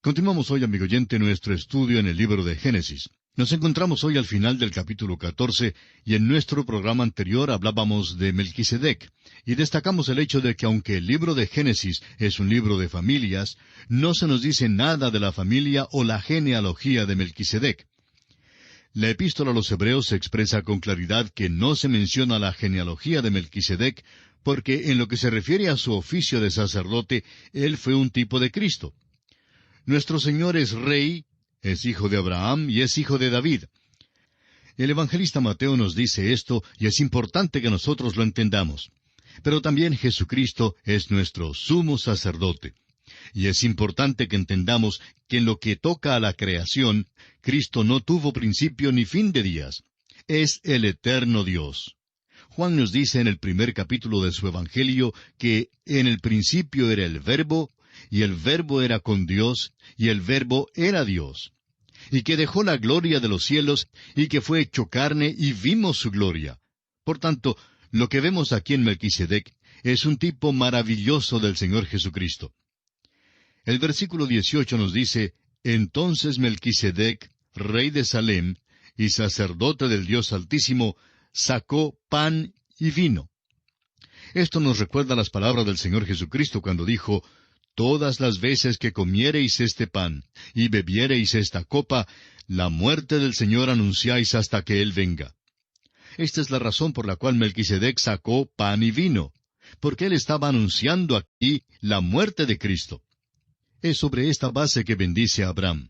Continuamos hoy, amigo oyente, nuestro estudio en el libro de Génesis. Nos encontramos hoy al final del capítulo 14, y en nuestro programa anterior hablábamos de Melquisedec, y destacamos el hecho de que aunque el libro de Génesis es un libro de familias, no se nos dice nada de la familia o la genealogía de Melquisedec. La epístola a los Hebreos expresa con claridad que no se menciona la genealogía de Melquisedec, porque en lo que se refiere a su oficio de sacerdote, él fue un tipo de Cristo. Nuestro Señor es rey, es hijo de Abraham y es hijo de David. El evangelista Mateo nos dice esto, y es importante que nosotros lo entendamos. Pero también Jesucristo es nuestro sumo sacerdote. Y es importante que entendamos que en lo que toca a la creación, Cristo no tuvo principio ni fin de días. Es el eterno Dios. Juan nos dice en el primer capítulo de su Evangelio que en el principio era el Verbo, y el Verbo era con Dios, y el Verbo era Dios. Y que dejó la gloria de los cielos, y que fue hecho carne, y vimos su gloria. Por tanto, lo que vemos aquí en Melquisedec es un tipo maravilloso del Señor Jesucristo. El versículo 18 nos dice, «Entonces Melquisedec, rey de Salem, y sacerdote del Dios Altísimo, sacó pan y vino». Esto nos recuerda las palabras del Señor Jesucristo cuando dijo, «Todas las veces que comiereis este pan, y bebiereis esta copa, la muerte del Señor anunciáis hasta que Él venga». Esta es la razón por la cual Melquisedec sacó pan y vino, porque él estaba anunciando aquí la muerte de Cristo. Es sobre esta base que bendice a Abraham.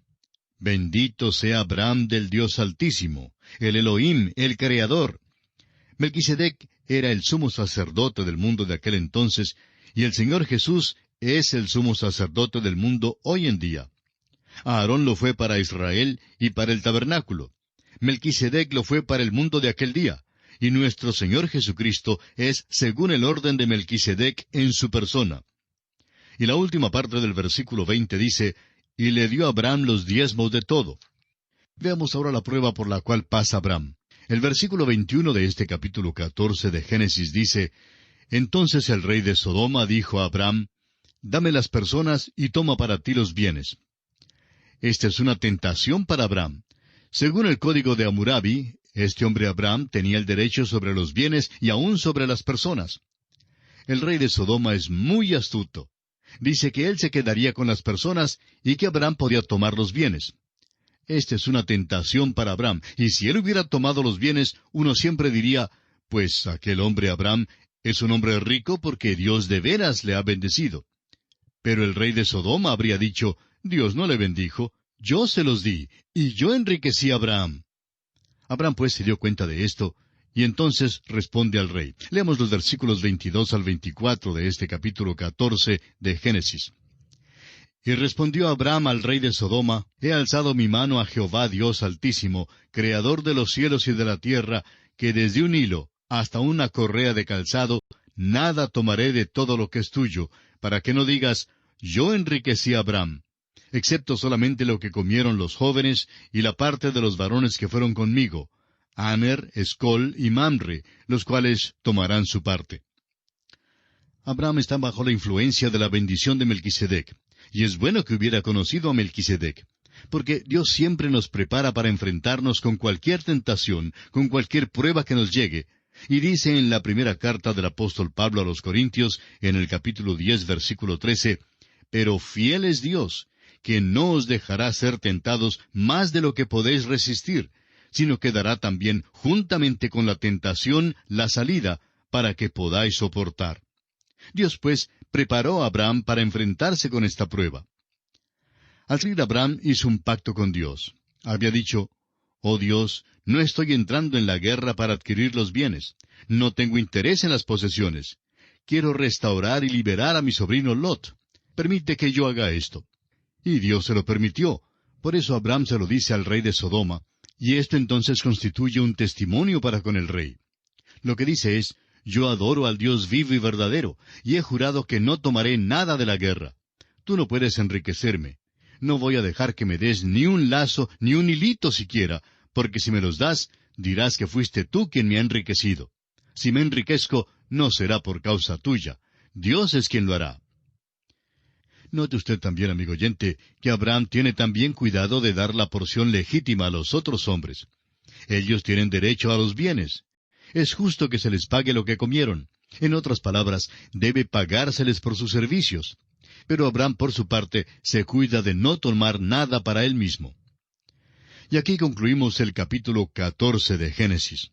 Bendito sea Abraham del Dios Altísimo, el Elohim, el Creador. Melquisedec era el sumo sacerdote del mundo de aquel entonces, y el Señor Jesús es el sumo sacerdote del mundo hoy en día. Aarón lo fue para Israel y para el tabernáculo. Melquisedec lo fue para el mundo de aquel día, y nuestro Señor Jesucristo es según el orden de Melquisedec en su persona. Y la última parte del versículo 20 dice, «Y le dio a Abraham los diezmos de todo». Veamos ahora la prueba por la cual pasa Abraham. El versículo 21 de este capítulo 14 de Génesis dice, «Entonces el rey de Sodoma dijo a Abraham, dame las personas y toma para ti los bienes». Esta es una tentación para Abraham. Según el código de Hammurabi, este hombre Abraham tenía el derecho sobre los bienes y aún sobre las personas. El rey de Sodoma es muy astuto. Dice que él se quedaría con las personas y que Abraham podía tomar los bienes. Esta es una tentación para Abraham, y si él hubiera tomado los bienes, uno siempre diría, pues aquel hombre Abraham es un hombre rico porque Dios de veras le ha bendecido. Pero el rey de Sodoma habría dicho, Dios no le bendijo, yo se los di, y yo enriquecí a Abraham. Abraham pues se dio cuenta de esto, y entonces responde al rey. Leamos los versículos 22 al 24 de este capítulo 14 de Génesis. «Y respondió Abraham al rey de Sodoma, He alzado mi mano a Jehová Dios Altísimo, Creador de los cielos y de la tierra, que desde un hilo hasta una correa de calzado, nada tomaré de todo lo que es tuyo, para que no digas, yo enriquecí a Abraham, excepto solamente lo que comieron los jóvenes y la parte de los varones que fueron conmigo, Aner, Escol y Mamre, los cuales tomarán su parte». Abraham está bajo la influencia de la bendición de Melquisedec, y es bueno que hubiera conocido a Melquisedec, porque Dios siempre nos prepara para enfrentarnos con cualquier tentación, con cualquier prueba que nos llegue, y dice en la primera carta del apóstol Pablo a los Corintios, en el capítulo 10, versículo 13, «Pero fiel es Dios, que no os dejará ser tentados más de lo que podéis resistir, sino que dará también juntamente con la tentación la salida, para que podáis soportar». Dios, pues, preparó a Abraham para enfrentarse con esta prueba. Al salir Abraham hizo un pacto con Dios. Había dicho, «Oh Dios, no estoy entrando en la guerra para adquirir los bienes. No tengo interés en las posesiones. Quiero restaurar y liberar a mi sobrino Lot. Permite que yo haga esto». Y Dios se lo permitió. Por eso Abraham se lo dice al rey de Sodoma, y esto entonces constituye un testimonio para con el rey. Lo que dice es, «Yo adoro al Dios vivo y verdadero, y he jurado que no tomaré nada de la guerra. Tú no puedes enriquecerme. No voy a dejar que me des ni un lazo, ni un hilito siquiera, porque si me los das, dirás que fuiste tú quien me ha enriquecido. Si me enriquezco, no será por causa tuya. Dios es quien lo hará». Note usted también, amigo oyente, que Abraham tiene también cuidado de dar la porción legítima a los otros hombres. Ellos tienen derecho a los bienes. Es justo que se les pague lo que comieron. En otras palabras, debe pagárseles por sus servicios. Pero Abraham, por su parte, se cuida de no tomar nada para él mismo. Y aquí concluimos el capítulo 14 de Génesis.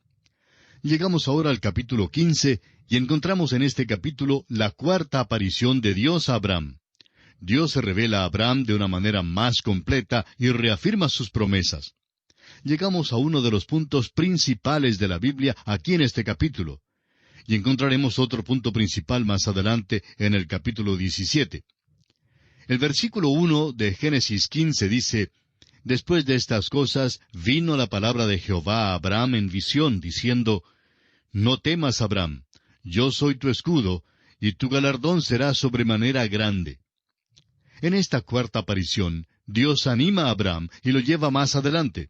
Llegamos ahora al capítulo 15, y encontramos en este capítulo la cuarta aparición de Dios a Abraham. Dios se revela a Abraham de una manera más completa y reafirma sus promesas. Llegamos a uno de los puntos principales de la Biblia aquí en este capítulo. Y encontraremos otro punto principal más adelante en el capítulo 17. El versículo 1 de Génesis 15 dice, «Después de estas cosas vino la palabra de Jehová a Abraham en visión, diciendo, No temas, Abraham, yo soy tu escudo, y tu galardón será sobremanera grande». En esta cuarta aparición, Dios anima a Abraham y lo lleva más adelante.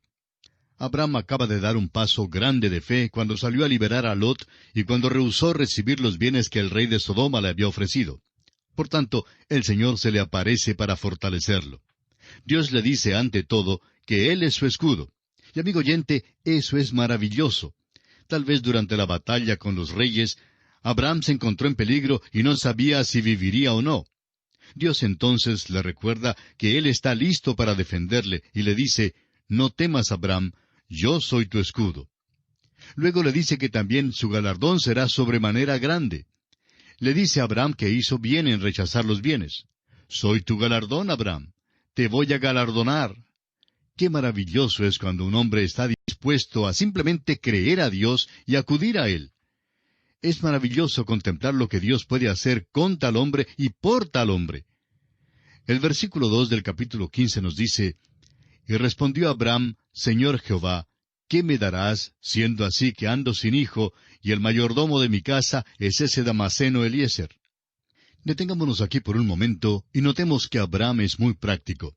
Abraham acaba de dar un paso grande de fe cuando salió a liberar a Lot y cuando rehusó recibir los bienes que el rey de Sodoma le había ofrecido. Por tanto, el Señor se le aparece para fortalecerlo. Dios le dice ante todo que Él es su escudo. Y amigo oyente, eso es maravilloso. Tal vez durante la batalla con los reyes, Abraham se encontró en peligro y no sabía si viviría o no. Dios entonces le recuerda que Él está listo para defenderle y le dice, «No temas, Abraham, yo soy tu escudo». Luego le dice que también su galardón será sobremanera grande. Le dice a Abraham que hizo bien en rechazar los bienes. «Soy tu galardón, Abraham. Te voy a galardonar». Qué maravilloso es cuando un hombre está dispuesto a simplemente creer a Dios y acudir a Él. Es maravilloso contemplar lo que Dios puede hacer con tal hombre y por tal hombre. El versículo 2 del capítulo 15 nos dice, «Y respondió Abraham, Señor Jehová, ¿qué me darás, siendo así que ando sin hijo, y el mayordomo de mi casa es ese Damaseno Eliezer?» Detengámonos aquí por un momento y notemos que Abraham es muy práctico.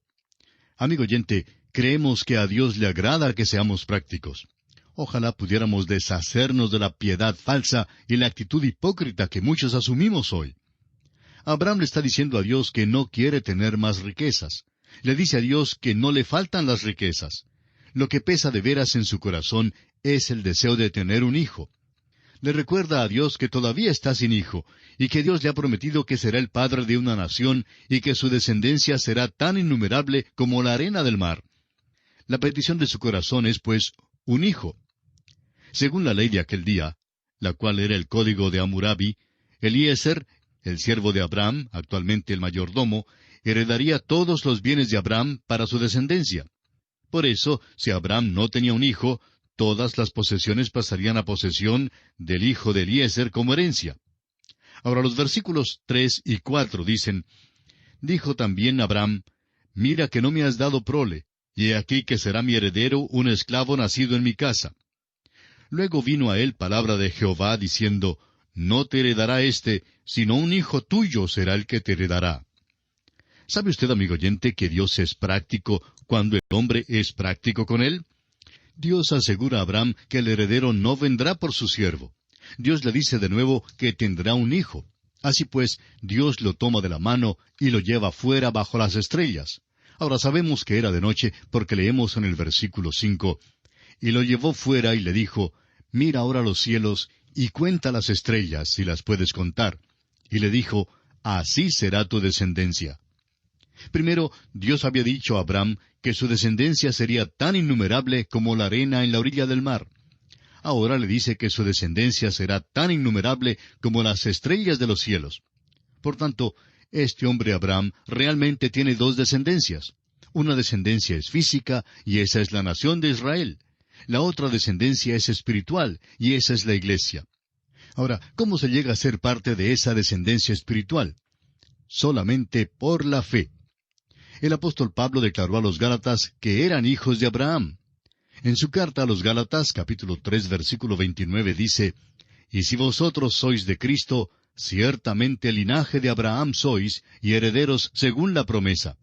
Amigo oyente, creemos que a Dios le agrada que seamos prácticos. Ojalá pudiéramos deshacernos de la piedad falsa y la actitud hipócrita que muchos asumimos hoy. Abraham le está diciendo a Dios que no quiere tener más riquezas. Le dice a Dios que no le faltan las riquezas. Lo que pesa de veras en su corazón es el deseo de tener un hijo. Le recuerda a Dios que todavía está sin hijo, y que Dios le ha prometido que será el padre de una nación, y que su descendencia será tan innumerable como la arena del mar. La petición de su corazón es, pues, un hijo. Según la ley de aquel día, la cual era el código de Hammurabi, Eliezer, el siervo de Abraham, actualmente el mayordomo, heredaría todos los bienes de Abraham para su descendencia. Por eso, si Abraham no tenía un hijo, todas las posesiones pasarían a posesión del hijo de Eliezer como herencia. Ahora los versículos 3 y 4 dicen, «Dijo también Abraham, Mira que no me has dado prole, y he aquí que será mi heredero un esclavo nacido en mi casa». Luego vino a él palabra de Jehová, diciendo, «No te heredará éste, sino un hijo tuyo será el que te heredará». ¿Sabe usted, amigo oyente, que Dios es práctico cuando el hombre es práctico con él? Dios asegura a Abraham que el heredero no vendrá por su siervo. Dios le dice de nuevo que tendrá un hijo. Así pues, Dios lo toma de la mano y lo lleva fuera bajo las estrellas. Ahora sabemos que era de noche porque leemos en el versículo 5, «Y lo llevó fuera y le dijo, Mira ahora los cielos y cuenta las estrellas, si las puedes contar». Y le dijo, «Así será tu descendencia». Primero, Dios había dicho a Abraham que su descendencia sería tan innumerable como la arena en la orilla del mar. Ahora le dice que su descendencia será tan innumerable como las estrellas de los cielos. Por tanto, este hombre Abraham realmente tiene dos descendencias. Una descendencia es física, y esa es la nación de Israel. La otra descendencia es espiritual, y esa es la iglesia. Ahora, ¿cómo se llega a ser parte de esa descendencia espiritual? Solamente por la fe. El apóstol Pablo declaró a los Gálatas que eran hijos de Abraham. En su carta a los Gálatas, capítulo 3, versículo 29, dice, «Y si vosotros sois de Cristo, ciertamente linaje de Abraham sois, y herederos según la promesa».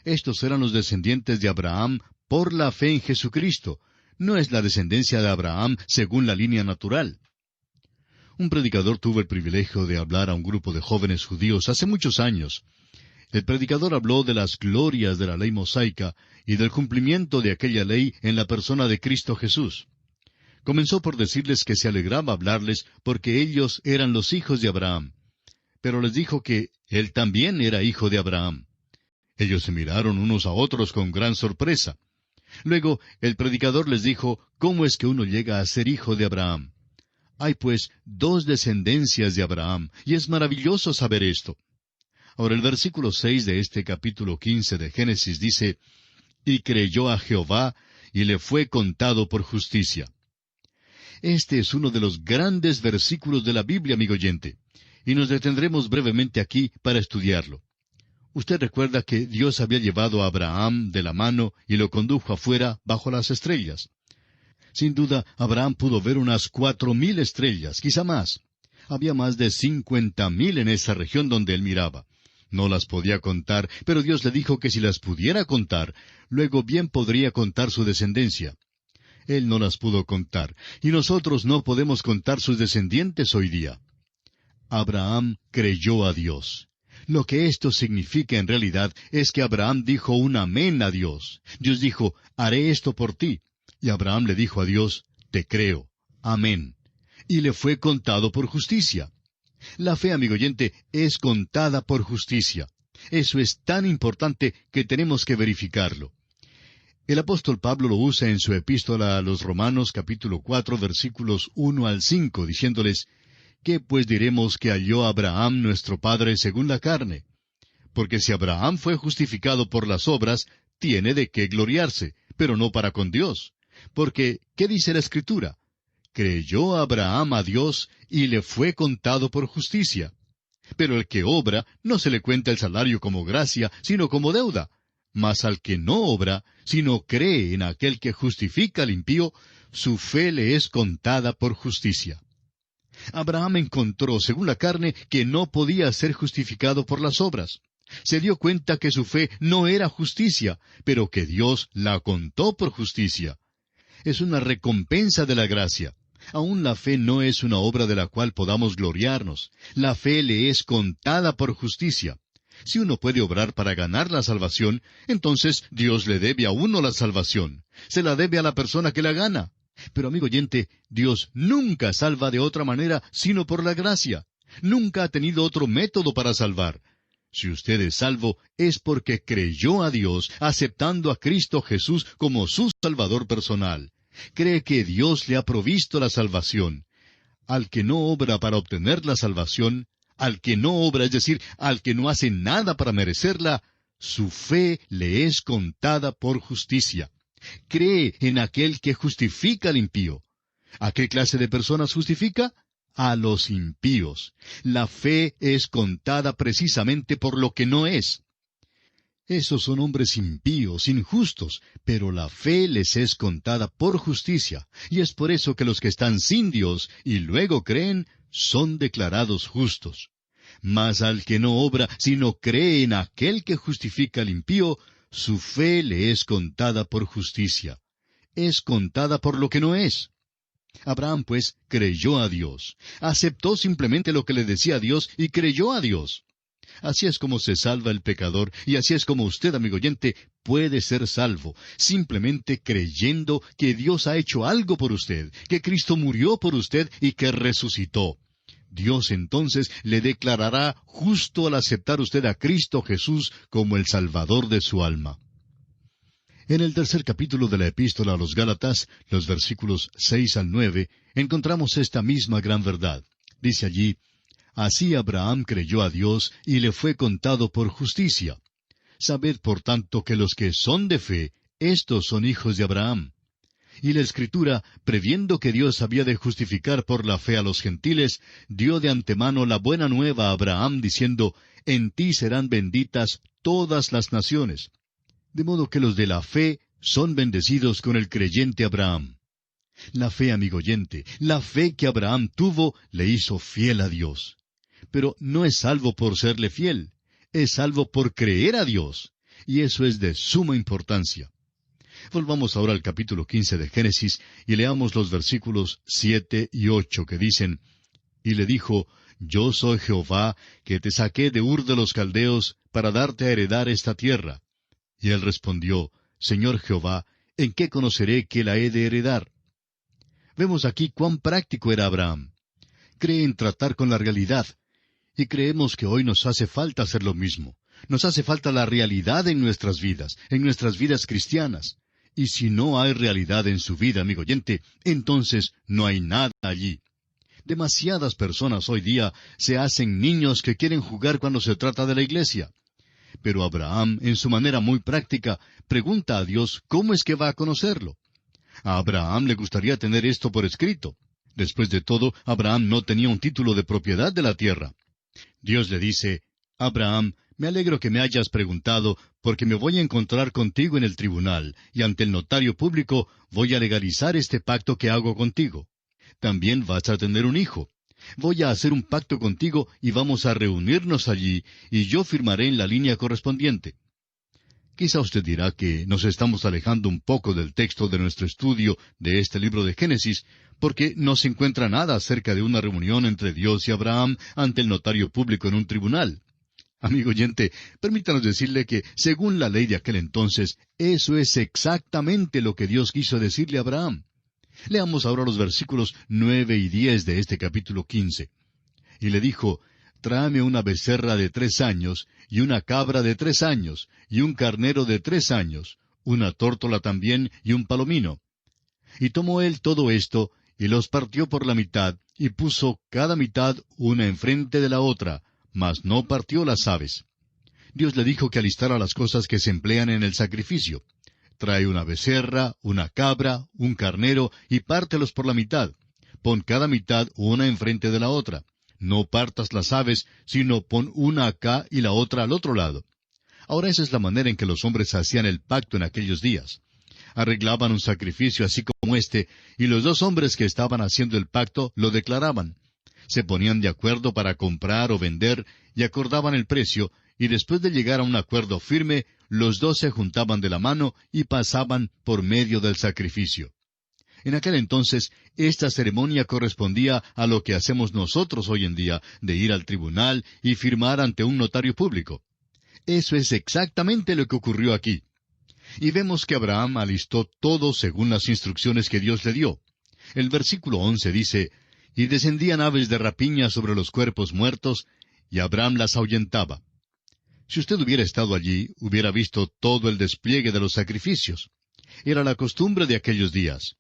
Estos eran los descendientes de Abraham por la fe en Jesucristo. No es la descendencia de Abraham según la línea natural. Un predicador tuvo el privilegio de hablar a un grupo de jóvenes judíos hace muchos años. El predicador habló de las glorias de la ley mosaica y del cumplimiento de aquella ley en la persona de Cristo Jesús. Comenzó por decirles que se alegraba hablarles porque ellos eran los hijos de Abraham. Pero les dijo que él también era hijo de Abraham. Ellos se miraron unos a otros con gran sorpresa. Luego el predicador les dijo cómo es que uno llega a ser hijo de Abraham. Hay pues dos descendencias de Abraham, y es maravilloso saber esto. Ahora el versículo 6 de este capítulo 15 de Génesis dice, «Y creyó a Jehová, y le fue contado por justicia». Este es uno de los grandes versículos de la Biblia, amigo oyente, y nos detendremos brevemente aquí para estudiarlo. Usted recuerda que Dios había llevado a Abraham de la mano y lo condujo afuera bajo las estrellas. Sin duda, Abraham pudo ver unas 4,000 estrellas, quizá más. Había más de 50,000 en esa región donde él miraba. No las podía contar, pero Dios le dijo que si las pudiera contar, luego bien podría contar su descendencia. Él no las pudo contar, y nosotros no podemos contar sus descendientes hoy día. Abraham creyó a Dios. Lo que esto significa en realidad es que Abraham dijo un amén a Dios. Dios dijo, haré esto por ti. Y Abraham le dijo a Dios, te creo. Amén. Y le fue contado por justicia. La fe, amigo oyente, es contada por justicia. Eso es tan importante que tenemos que verificarlo. El apóstol Pablo lo usa en su epístola a los Romanos capítulo 4 versículos 1 al 5, diciéndoles, ¿qué pues diremos que halló Abraham nuestro padre según la carne? Porque si Abraham fue justificado por las obras, tiene de qué gloriarse, pero no para con Dios. Porque, ¿qué dice la Escritura? Creyó Abraham a Dios y le fue contado por justicia. Pero el que obra no se le cuenta el salario como gracia, sino como deuda. Mas al que no obra, sino cree en aquel que justifica al impío, su fe le es contada por justicia. Abraham encontró, según la carne, que no podía ser justificado por las obras. Se dio cuenta que su fe no era justicia, pero que Dios la contó por justicia. Es una recompensa de la gracia. Aún la fe no es una obra de la cual podamos gloriarnos. La fe le es contada por justicia. Si uno puede obrar para ganar la salvación, entonces Dios le debe a uno la salvación. Se la debe a la persona que la gana. Pero, amigo oyente, Dios nunca salva de otra manera sino por la gracia. Nunca ha tenido otro método para salvar. Si usted es salvo, es porque creyó a Dios, aceptando a Cristo Jesús como su Salvador personal. Cree que Dios le ha provisto la salvación. Al que no obra para obtener la salvación, al que no obra, es decir, al que no hace nada para merecerla, su fe le es contada por justicia. Cree en aquel que justifica al impío. ¿A qué clase de personas justifica? A los impíos. La fe es contada precisamente por lo que no es. Esos son hombres impíos, injustos, pero la fe les es contada por justicia, y es por eso que los que están sin Dios y luego creen, son declarados justos. Mas al que no obra, sino cree en aquel que justifica al impío, su fe le es contada por justicia. Es contada por lo que no es. Abraham, pues, creyó a Dios. Aceptó simplemente lo que le decía Dios y creyó a Dios. Así es como se salva el pecador, y así es como usted, amigo oyente, puede ser salvo, simplemente creyendo que Dios ha hecho algo por usted, que Cristo murió por usted y que resucitó. Dios entonces le declarará justo al aceptar usted a Cristo Jesús como el Salvador de su alma. En el tercer capítulo de la Epístola a los Gálatas, los versículos 6 al 9, encontramos esta misma gran verdad. Dice allí, «Así Abraham creyó a Dios y le fue contado por justicia. Sabed por tanto que los que son de fe, éstos son hijos de Abraham. Y la Escritura, previendo que Dios había de justificar por la fe a los gentiles, dio de antemano la buena nueva a Abraham, diciendo, En ti serán benditas todas las naciones. De modo que los de la fe son bendecidos con el creyente Abraham». La fe, amigo oyente, la fe que Abraham tuvo, le hizo fiel a Dios. Pero no es salvo por serle fiel, es salvo por creer a Dios, y eso es de suma importancia. Volvamos ahora al capítulo 15 de Génesis y leamos los versículos 7 y 8 que dicen, «Y le dijo, yo soy Jehová, que te saqué de Ur de los Caldeos para darte a heredar esta tierra. Y él respondió, Señor Jehová, ¿en qué conoceré que la he de heredar? Vemos aquí cuán práctico era Abraham. Cree en tratar con la realidad. Y creemos que hoy nos hace falta hacer lo mismo. Nos hace falta la realidad en nuestras vidas cristianas. Y si no hay realidad en su vida, amigo oyente, entonces no hay nada allí. Demasiadas personas hoy día se hacen niños que quieren jugar cuando se trata de la iglesia. Pero Abraham, en su manera muy práctica, pregunta a Dios cómo es que va a conocerlo. A Abraham le gustaría tener esto por escrito. Después de todo, Abraham no tenía un título de propiedad de la tierra. Dios le dice, Abraham, me alegro que me hayas preguntado, porque me voy a encontrar contigo en el tribunal, y ante el notario público voy a legalizar este pacto que hago contigo. También vas a tener un hijo. Voy a hacer un pacto contigo y vamos a reunirnos allí, y yo firmaré en la línea correspondiente. Quizá usted dirá que nos estamos alejando un poco del texto de nuestro estudio de este libro de Génesis, porque no se encuentra nada acerca de una reunión entre Dios y Abraham ante el notario público en un tribunal. Amigo oyente, permítanos decirle que, según la ley de aquel entonces, eso es exactamente lo que Dios quiso decirle a Abraham. Leamos ahora los versículos 9 y 10 de este capítulo 15. Y le dijo, tráeme una becerra de 3 años, y una cabra de 3 años, y un carnero de 3 años, una tórtola también, y un palomino. Y tomó él todo esto, y los partió por la mitad, y puso cada mitad una enfrente de la otra, mas no partió las aves. Dios le dijo que alistara las cosas que se emplean en el sacrificio. Trae una becerra, una cabra, un carnero, y pártelos por la mitad. Pon cada mitad una enfrente de la otra. No partas las aves, sino pon una acá y la otra al otro lado. Ahora esa es la manera en que los hombres hacían el pacto en aquellos días. Arreglaban un sacrificio así como este, y los dos hombres que estaban haciendo el pacto lo declaraban. Se ponían de acuerdo para comprar o vender, y acordaban el precio, y después de llegar a un acuerdo firme, los dos se juntaban de la mano y pasaban por medio del sacrificio. En aquel entonces, esta ceremonia correspondía a lo que hacemos nosotros hoy en día, de ir al tribunal y firmar ante un notario público. Eso es exactamente lo que ocurrió aquí. Y vemos que Abraham alistó todo según las instrucciones que Dios le dio. El versículo 11 dice, y descendían aves de rapiña sobre los cuerpos muertos, y Abraham las ahuyentaba. Si usted hubiera estado allí, hubiera visto todo el despliegue de los sacrificios. Era la costumbre de aquellos días.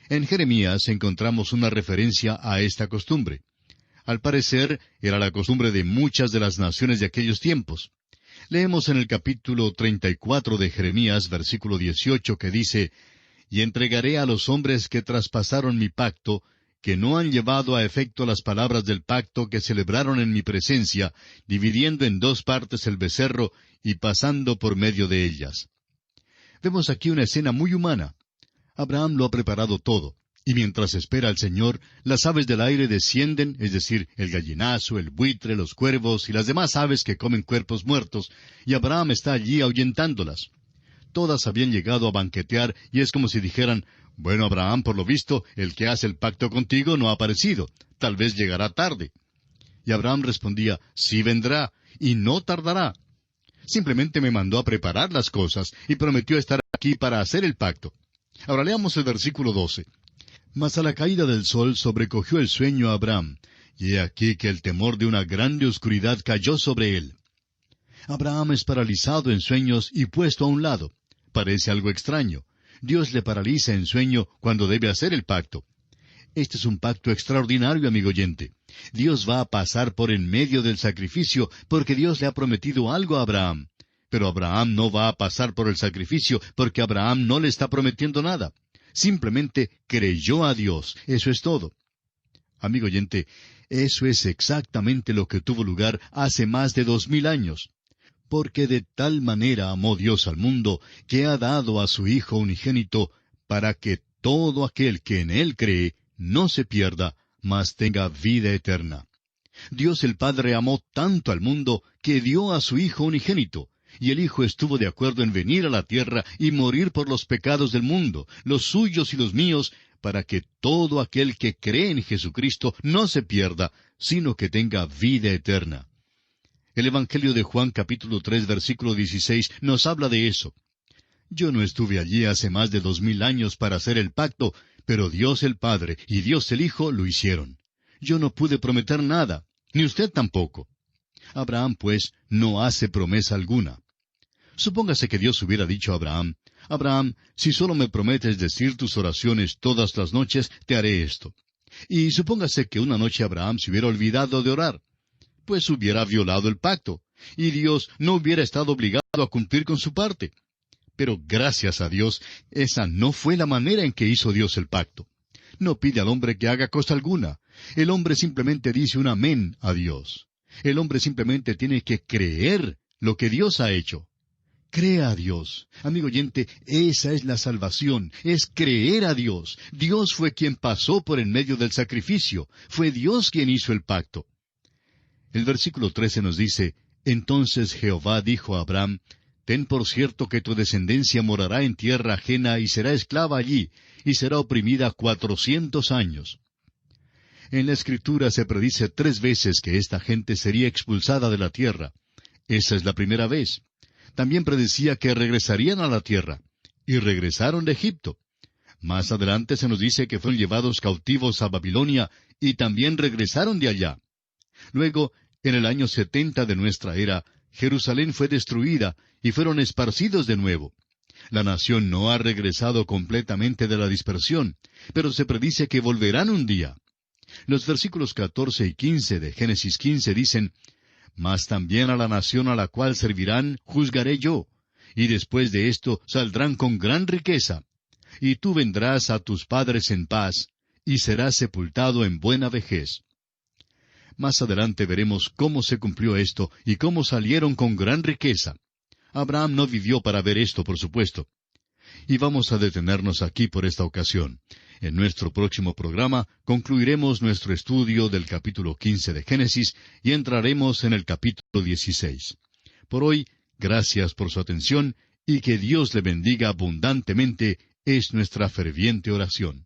En Jeremías encontramos una referencia a esta costumbre. Al parecer, era la costumbre de muchas de las naciones de aquellos tiempos. Leemos en el capítulo 34 de Jeremías, versículo 18, que dice, y entregaré a los hombres que traspasaron mi pacto, que no han llevado a efecto las palabras del pacto que celebraron en mi presencia, dividiendo en 2 partes el becerro y pasando por medio de ellas. Vemos aquí una escena muy humana. Abraham lo ha preparado todo, y mientras espera al Señor, las aves del aire descienden, es decir, el gallinazo, el buitre, los cuervos y las demás aves que comen cuerpos muertos, y Abraham está allí ahuyentándolas. Todas habían llegado a banquetear, y es como si dijeran, bueno, Abraham, por lo visto, el que hace el pacto contigo no ha aparecido, tal vez llegará tarde. Y Abraham respondía, sí vendrá, y no tardará. Simplemente me mandó a preparar las cosas, y prometió estar aquí para hacer el pacto. Ahora leamos el versículo 12. Mas a la caída del sol sobrecogió el sueño a Abraham, y he aquí que el temor de una grande oscuridad cayó sobre él. Abraham es paralizado en sueños y puesto a un lado. Parece algo extraño. Dios le paraliza en sueño cuando debe hacer el pacto. Este es un pacto extraordinario, amigo oyente. Dios va a pasar por en medio del sacrificio porque Dios le ha prometido algo a Abraham. Pero Abraham no va a pasar por el sacrificio porque Abraham no le está prometiendo nada. Simplemente creyó a Dios. Eso es todo. Amigo oyente, eso es exactamente lo que tuvo lugar hace más de 2000 años. Porque de tal manera amó Dios al mundo, que ha dado a su Hijo unigénito, para que todo aquel que en Él cree no se pierda, mas tenga vida eterna. Dios el Padre amó tanto al mundo, que dio a su Hijo unigénito, y el Hijo estuvo de acuerdo en venir a la tierra y morir por los pecados del mundo, los suyos y los míos, para que todo aquel que cree en Jesucristo no se pierda, sino que tenga vida eterna. El Evangelio de Juan capítulo 3 versículo 16 nos habla de eso. Yo no estuve allí hace más de 2000 años para hacer el pacto, pero Dios el Padre y Dios el Hijo lo hicieron. Yo no pude prometer nada, ni usted tampoco. Abraham, pues, no hace promesa alguna. Supóngase que Dios hubiera dicho a Abraham, Abraham, si solo me prometes decir tus oraciones todas las noches, te haré esto. Y supóngase que una noche Abraham se hubiera olvidado de orar, pues hubiera violado el pacto, y Dios no hubiera estado obligado a cumplir con su parte. Pero gracias a Dios, esa no fue la manera en que hizo Dios el pacto. No pide al hombre que haga cosa alguna. El hombre simplemente dice un amén a Dios. El hombre simplemente tiene que creer lo que Dios ha hecho. Crea a Dios. Amigo oyente, esa es la salvación, es creer a Dios. Dios fue quien pasó por en medio del sacrificio. Fue Dios quien hizo el pacto. El versículo 13 nos dice, Entonces Jehová dijo a Abraham, Ten por cierto que tu descendencia morará en tierra ajena y será esclava allí, y será oprimida 400 años. En la Escritura se predice 3 veces que esta gente sería expulsada de la tierra. Esa es la primera vez. También predecía que regresarían a la tierra, y regresaron de Egipto. Más adelante se nos dice que fueron llevados cautivos a Babilonia, y también regresaron de allá. Luego, en el año 70 de nuestra era, Jerusalén fue destruida, y fueron esparcidos de nuevo. La nación no ha regresado completamente de la dispersión, pero se predice que volverán un día. Los versículos 14 y 15 de Génesis 15 dicen, Mas también a la nación a la cual servirán juzgaré yo, y después de esto saldrán con gran riqueza. Y tú vendrás a tus padres en paz, y serás sepultado en buena vejez. Más adelante veremos cómo se cumplió esto y cómo salieron con gran riqueza. Abraham no vivió para ver esto, por supuesto. Y vamos a detenernos aquí por esta ocasión. En nuestro próximo programa concluiremos nuestro estudio del capítulo 15 de Génesis y entraremos en el capítulo 16. Por hoy, gracias por su atención y que Dios le bendiga abundantemente es nuestra ferviente oración.